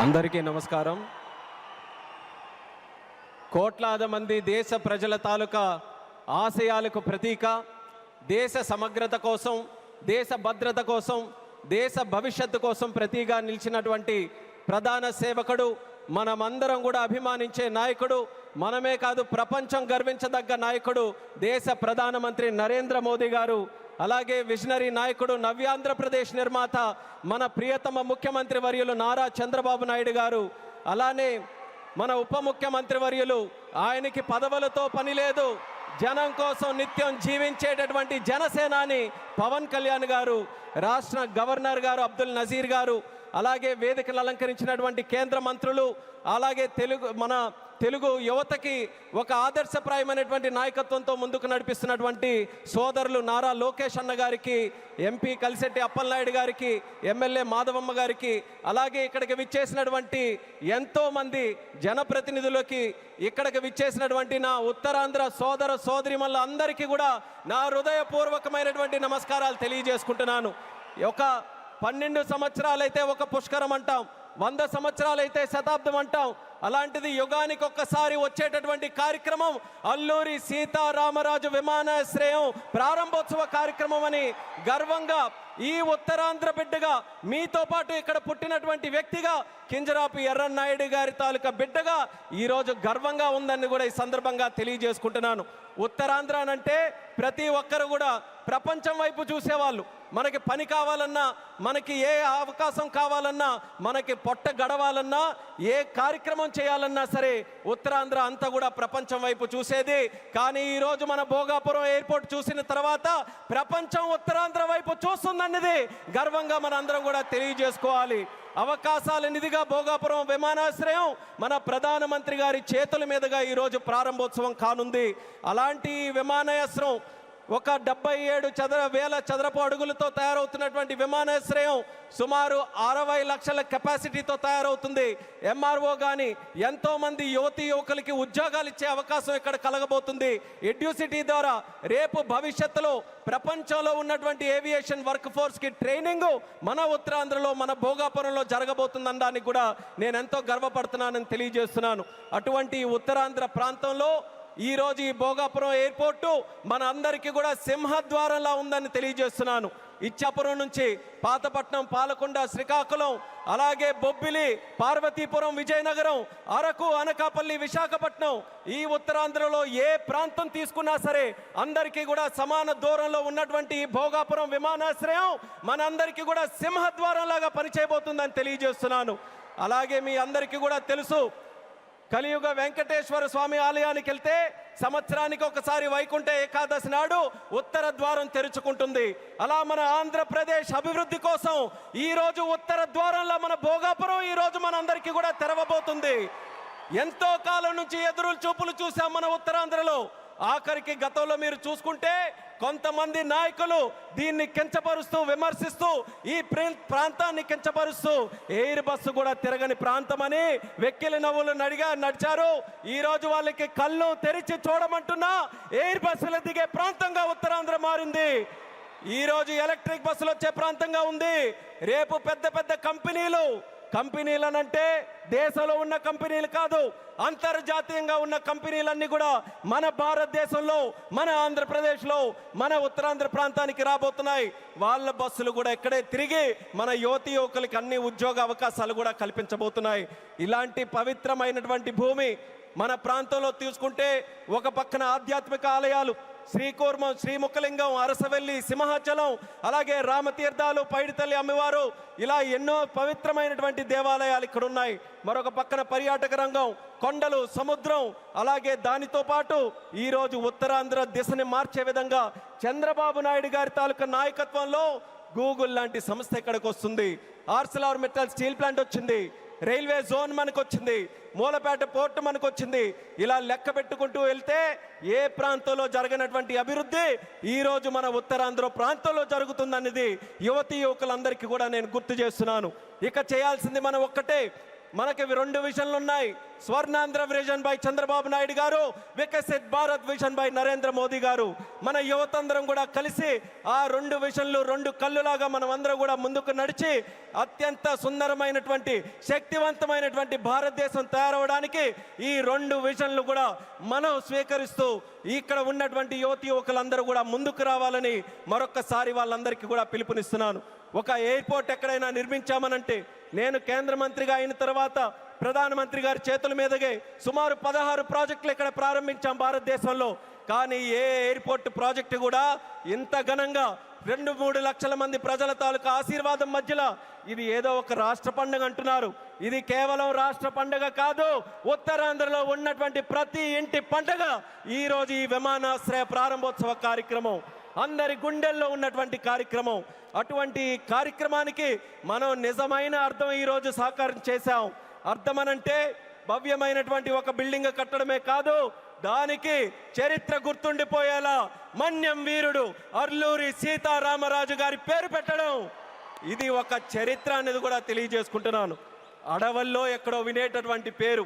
అందరికీ నమస్కారం. కోట్లాది మంది దేశ ప్రజల తాలూకా ఆశయాలకు ప్రతీక, దేశ సమగ్రత కోసం, దేశ భద్రత కోసం, దేశ భవిష్యత్తు కోసం ప్రతీగా నిలిచినటువంటి ప్రధాన సేవకుడు, మనమందరం కూడా అభిమానించే నాయకుడు, మనమే కాదు ప్రపంచం గర్వించదగ్గ నాయకుడు దేశ ప్రధానమంత్రి నరేంద్ర మోదీ గారు. అలాగే విజనరీ నాయకుడు, నవ్యాంధ్రప్రదేశ్ నిర్మాత మన ప్రియతమ ముఖ్యమంత్రి వర్యులు నారా చంద్రబాబు నాయుడు గారు. అలానే మన ఉప ముఖ్యమంత్రి వర్యులు, ఆయనకి పదవులతో పని లేదు, జనం కోసం నిత్యం జీవించేటటువంటి జనసేనాని పవన్ కళ్యాణ్ గారు, రాష్ట్ర గవర్నర్ గారు అబ్దుల్ నజీర్ గారు, అలాగే వేదికలు అలంకరించినటువంటి కేంద్ర మంత్రులు, అలాగే మన తెలుగు యువతకి ఒక ఆదర్శప్రాయమైనటువంటి నాయకత్వంతో ముందుకు నడిపిస్తున్నటువంటి సోదరులు నారా లోకేష్ అన్న గారికి, ఎంపీ కలిశెట్టి అప్పలనాయుడు గారికి, ఎమ్మెల్యే మాధవమ్మ గారికి, అలాగే ఇక్కడికి విచ్చేసినటువంటి ఎంతోమంది జనప్రతినిధులకి, ఇక్కడికి విచ్చేసినటువంటి నా ఉత్తరాంధ్ర సోదర సోదరిమల్ల అందరికీ కూడా నా హృదయపూర్వకమైనటువంటి నమస్కారాలు తెలియజేసుకుంటున్నాను. ఒక 12 సంవత్సరాలైతే ఒక పుష్కరం అంటాం, 100 సంవత్సరాలైతే శతాబ్దం అంటాం. అలాంటిది యుగానికి ఒక్కసారి వచ్చేటటువంటి కార్యక్రమం అల్లూరి సీతారామరాజు విమానాశ్రయం ప్రారంభోత్సవ కార్యక్రమం అని గర్వంగా ఈ ఉత్తరాంధ్ర బిడ్డగా, మీతో పాటు ఇక్కడ పుట్టినటువంటి వ్యక్తిగా, కింజరాపు ఎర్రన్నాయుడు గారి తాలూకా బిడ్డగా ఈరోజు గర్వంగా ఉందని కూడా ఈ సందర్భంగా తెలియజేసుకుంటున్నాను. ఉత్తరాంధ్ర అంటే ప్రతి ఒక్కరు కూడా ప్రపంచం వైపు చూసేవాళ్ళు. మనకి పని కావాలన్నా, మనకి ఏ అవకాశం కావాలన్నా, మనకి పొట్ట గడవాలన్నా, ఏ కార్యక్రమం చేయాలన్నా సరే ఉత్తరాంధ్ర అంతా కూడా ప్రపంచం వైపు చూసేది. కానీ ఈరోజు మన భోగాపురం ఎయిర్పోర్ట్ చూసిన తర్వాత ప్రపంచం ఉత్తరాంధ్ర వైపు చూస్తుందన్నది గర్వంగా మన అందరం కూడా తెలియజేసుకోవాలి. అవకాశాల నిధిగా భోగాపురం విమానాశ్రయం మన ప్రధానమంత్రి గారి చేతుల మీదుగా ఈరోజు ప్రారంభోత్సవం కానుంది. అలాంటి విమానాశ్రయం ఒక 77,000 చదరపు అడుగులతో తయారవుతున్నటువంటి విమానాశ్రయం సుమారు 60 లక్షల కెపాసిటీతో తయారవుతుంది. ఎంఆర్ఓ కానీ ఎంతోమంది యువతీ యువకులకి ఉద్యోగాలు ఇచ్చే అవకాశం ఇక్కడ కలగబోతుంది. ఎడ్యూసిటీ ద్వారా రేపు భవిష్యత్తులో ప్రపంచంలో ఉన్నటువంటి ఏవియేషన్ వర్క్ ఫోర్స్కి ట్రైనింగ్ మన ఉత్తరాంధ్రలో, మన భోగాపురంలో జరగబోతుందనడానికి కూడా నేను ఎంతో గర్వపడుతున్నానని తెలియజేస్తున్నాను. అటువంటి ఉత్తరాంధ్ర ప్రాంతంలో ఈరోజు ఈ భోగాపురం ఎయిర్పోర్టు మన అందరికీ కూడా సింహద్వారంలా ఉందని తెలియజేస్తున్నాను. ఇచ్చాపురం నుంచి పాతపట్నం, పాలకొండ, శ్రీకాకుళం, అలాగే బొబ్బిలి, పార్వతీపురం, విజయనగరం, అరకు, అనకాపల్లి, విశాఖపట్నం, ఈ ఉత్తరాంధ్రలో ఏ ప్రాంతం తీసుకున్నా సరే అందరికీ కూడా సమాన దూరంలో ఉన్నటువంటి ఈ భోగాపురం విమానాశ్రయం మనందరికీ కూడా సింహద్వారంలాగా పనిచేయబోతుందని తెలియజేస్తున్నాను. అలాగే మీ అందరికీ కూడా తెలుసు, కలియుగ వెంకటేశ్వర స్వామి ఆలయానికి వెళ్తే సంవత్సరానికి ఒకసారి వైకుంఠ ఏకాదశి నాడు ఉత్తర ద్వారం తెరుచుకుంటుంది. అలా మన ఆంధ్రప్రదేశ్ అభివృద్ధి కోసం ఈరోజు ఉత్తర ద్వారంలో మన భోగాపురం ఈరోజు మనందరికీ కూడా తెరవబోతుంది. ఎంతో కాలం నుంచి ఎదురు చూపులు చూసాం మన ఉత్తరాంధ్రలో. ఆఖరికి గతంలో మీరు చూసుకుంటే కొంతమంది నాయకులు దీన్ని కించపరుస్తూ, విమర్శిస్తూ, ఈ ప్రాంతాన్ని కించపరుస్తూ ఎయిర్ బస్సు కూడా తిరగని ప్రాంతమని వెక్కిలి నవ్వులు నడిచారు. ఈరోజు వాళ్ళకి కళ్ళు తెరిచి చూడమంటున్నా ఎయిర్ బస్సులు దిగే ప్రాంతంగా ఉత్తరాంధ్ర మారింది. ఈరోజు ఎలక్ట్రిక్ బస్సులు వచ్చే ప్రాంతంగా ఉంది. రేపు పెద్ద పెద్ద కంపెనీలనంటే దేశంలో ఉన్న కంపెనీలు కాదు, అంతర్జాతీయంగా ఉన్న కంపెనీలన్నీ కూడా మన భారతదేశంలో, మన ఆంధ్రప్రదేశ్లో, మన ఉత్తరాంధ్ర ప్రాంతానికి రాబోతున్నాయి. వాళ్ళ బస్సులు కూడా ఇక్కడే తిరిగి మన యువతీ యువకులకి అన్ని ఉద్యోగ అవకాశాలు కూడా కల్పించబోతున్నాయి. ఇలాంటి పవిత్రమైనటువంటి భూమి మన ప్రాంతంలో తీసుకుంటే ఒక పక్కన ఆధ్యాత్మిక ఆలయాలు శ్రీకూర్మం, శ్రీముఖలింగం, అరసవెల్లి, సింహాచలం, అలాగే రామతీర్థాలు, పైడితల్లి అమ్మవారు, ఇలా ఎన్నో పవిత్రమైనటువంటి దేవాలయాలు ఇక్కడ ఉన్నాయి. మరొక పక్కన పర్యాటక రంగం, కొండలు, సముద్రం, అలాగే దానితో పాటు ఈరోజు ఉత్తరాంధ్ర దిశని మార్చే విధంగా చంద్రబాబు నాయుడు గారి తాలూకా నాయకత్వంలో గూగుల్ లాంటి సంస్థ ఇక్కడికి వస్తుంది. ఆర్సిలార్ మెటల్ స్టీల్ ప్లాంట్ వచ్చింది, రైల్వే జోన్ మనకు వచ్చింది, మూలపేట పోర్టు మనకు వచ్చింది. ఇలా లెక్క పెట్టుకుంటూ వెళ్తే ఏ ప్రాంతంలో జరగనటువంటి అభివృద్ధి ఈరోజు మన ఉత్తరాంధ్ర ప్రాంతంలో జరుగుతుందనేది యువతీ యువకులందరికీ కూడా నేను గుర్తు చేస్తున్నాను. ఇక చేయాల్సింది మనం ఒక్కటే, మనకి రెండు విజన్లు ఉన్నాయి. స్వర్ణాంధ్ర విజన్ బై చంద్రబాబు నాయుడు గారు, వికసిత్ భారత్ విజన్ బై నరేంద్ర మోదీ గారు. మన యువతందరం కూడా కలిసి ఆ రెండు విజన్లు రెండు కళ్ళులాగా మనం అందరం కూడా ముందుకు నడిచి అత్యంత సుందరమైనటువంటి శక్తివంతమైనటువంటి భారతదేశం తయారవడానికి ఈ రెండు విజన్లు కూడా మనం స్వీకరిస్తూ ఇక్కడ ఉన్నటువంటి యువకులందరూ కూడా ముందుకు రావాలని మరొక్కసారి వాళ్ళందరికీ కూడా పిలుపునిస్తున్నాను. ఒక ఎయిర్పోర్ట్ ఎక్కడైనా నిర్మించామనంటే, నేను కేంద్ర మంత్రిగా అయిన తర్వాత ప్రధానమంత్రి గారి చేతుల మీదుగా సుమారు 16 ప్రాజెక్టులు ఇక్కడ ప్రారంభించాం భారతదేశంలో. కానీ ఏ ఎయిర్పోర్ట్ ప్రాజెక్టు కూడా ఇంత ఘనంగా 2-3 లక్షల మంది ప్రజల తాలూకా ఆశీర్వాదం మధ్యలో ఇది ఏదో ఒక రాష్ట్ర పండుగ అంటున్నారు. ఇది కేవలం రాష్ట్ర పండుగ కాదు, ఉత్తరాంధ్రలో ఉన్నటువంటి ప్రతి ఇంటి పండుగ ఈరోజు ఈ విమానాశ్రయ ప్రారంభోత్సవ కార్యక్రమం అందరి గుండెల్లో ఉన్నటువంటి కార్యక్రమం. అటువంటి కార్యక్రమానికి మనం నిజమైన అర్థం ఈరోజు సాకారం చేశాం. అర్థమనంటే భవ్యమైనటువంటి ఒక బిల్డింగ్ కట్టడమే కాదు, దానికి చరిత్ర గుర్తుండిపోయేలా మన్యం వీరుడు అల్లూరి సీతారామరాజు గారి పేరు పెట్టడం, ఇది ఒక చరిత్ర అనేది కూడా తెలియజేసుకుంటున్నాను. అడవుల్లో ఎక్కడో వినేటటువంటి పేరు,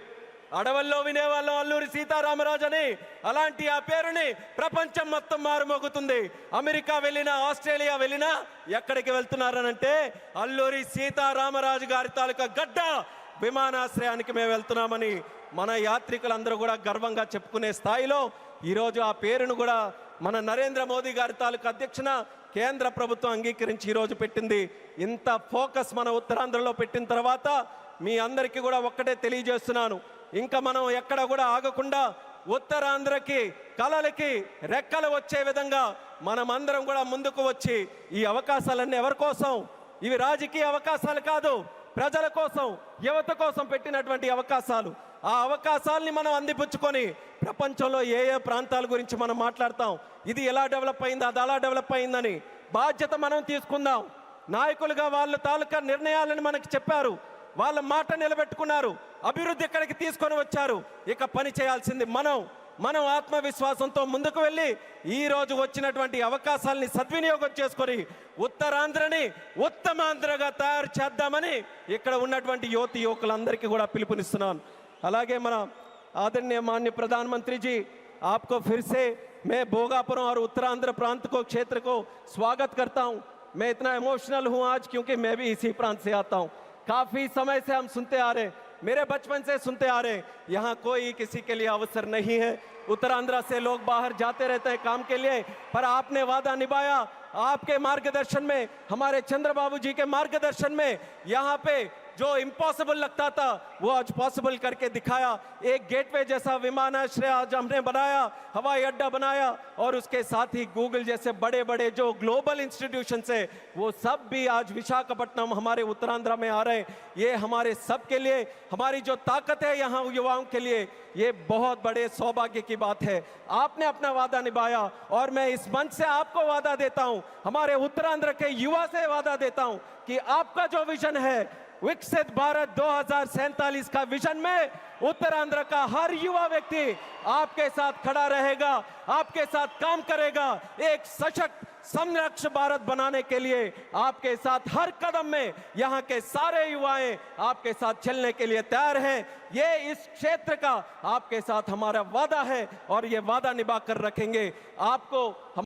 అడవుల్లో వినేవాళ్ళం అల్లూరి సీతారామరాజు అని. అలాంటి ఆ పేరుని ప్రపంచం మొత్తం మారుమోగుతుంది. అమెరికా వెళ్ళినా, ఆస్ట్రేలియా వెళ్ళినా ఎక్కడికి వెళ్తున్నారనంటే అల్లూరి సీతారామరాజు గారి తాలూకా గడ్డ విమానాశ్రయానికి మేము వెళ్తున్నామని మన యాత్రికులందరూ కూడా గర్వంగా చెప్పుకునే స్థాయిలో ఈరోజు ఆ పేరును కూడా మన నరేంద్ర మోదీ గారి తాలూకా అధ్యక్షన కేంద్ర ప్రభుత్వం అంగీకరించి ఈరోజు పెట్టింది. ఇంత ఫోకస్ మన ఉత్తరాంధ్రలో పెట్టిన తర్వాత మీ అందరికీ కూడా ఒక్కటే తెలియజేస్తున్నాను, ఇంకా మనం ఎక్కడ కూడా ఆగకుండా ఉత్తరాంధ్రకి కళలకి రెక్కలు వచ్చే విధంగా మనమందరం కూడా ముందుకు వచ్చి ఈ అవకాశాలన్నీ ఎవరి కోసం? ఇవి రాజకీయ అవకాశాలు కాదు, ప్రజల కోసం, యువత కోసం పెట్టినటువంటి అవకాశాలు. ఆ అవకాశాలని మనం అందిపుచ్చుకొని ప్రపంచంలో ఏ ఏ ప్రాంతాల గురించి మనం మాట్లాడతాం, ఇది ఎలా డెవలప్ అయింది, అది అలా డెవలప్ అయిందని బాధ్యత మనం తీసుకుందాం. నాయకులుగా వాళ్ళ తాలూకా నిర్ణయాలను మనకి చెప్పారు, వాళ్ళ మాట నిలబెట్టుకున్నారు, అభివృద్ధి ఎక్కడికి తీసుకొని వచ్చారు. ఇక పని చేయాల్సింది మనం ఆత్మవిశ్వాసంతో ముందుకు వెళ్ళి ఈ రోజు వచ్చినటువంటి అవకాశాలని సద్వినియోగం చేసుకొని ఉత్తరాంధ్రని ఉత్తమాంధ్రగా తయారు చేద్దామని ఇక్కడ ఉన్నటువంటి యువకులందరికీ కూడా పిలుపునిస్తున్నాను. అలాగే మన आदरणीय माननीय प्रधानमंत्री जी, आपको फिर से मैं भोगापुर और उत्तरांध्र प्रांत को क्षेत्र को स्वागत करता हूं। मैं इतना इमोशनल हूं आज क्योंकि मैं भी इसी प्रांत से आता हूं। काफ़ी समय से हम सुनते आ रहे, मेरे बचपन से सुनते आ रहे, यहाँ कोई किसी के लिए अवसर नहीं है। उत्तरांध्र से लोग बाहर जाते रहते हैं काम के लिए, पर आपने वादा निभाया। आपके मार्गदर्शन में, हमारे चंद्रबाबू जी के मार्गदर्शन में यहाँ पे जो इम्पॉसिबल लगता था वो आज पॉसिबल करके दिखाया। एक गेटवे जैसा विमानाश्रय आज हमने बनाया, हवाई अड्डा बनाया, और उसके साथ ही गूगल जैसे बड़े बड़े जो ग्लोबल इंस्टीट्यूशन है वो सब भी आज विशाखापट्टनम हमारे उत्तरांध्र में आ रहे हैं। ये हमारे सब के लिए, हमारी जो ताकत है यहाँ युवाओं के लिए, ये बहुत बड़े सौभाग्य की बात है। आपने अपना वादा निभाया और मैं इस मंच से आपको वादा देता हूँ, हमारे उत्तरांध्र के युवा से वादा देता हूँ कि आपका जो विजन है विकसित भारत 2047 का विजन में उत्तरांध्र का हर युवा व्यक्ति आपके साथ खड़ा रहेगा, आपके साथ काम करेगा। एक सशक्त संरक्ष भारत बनाने के लिए आपके साथ हर कदम में यहाँ के सारे युवाएं आपके साथ चलने के लिए तैयार हैं। ये इस क्षेत्र का आपके साथ हमारा वादा है और ये वादा निभा कर रखेंगे। आपको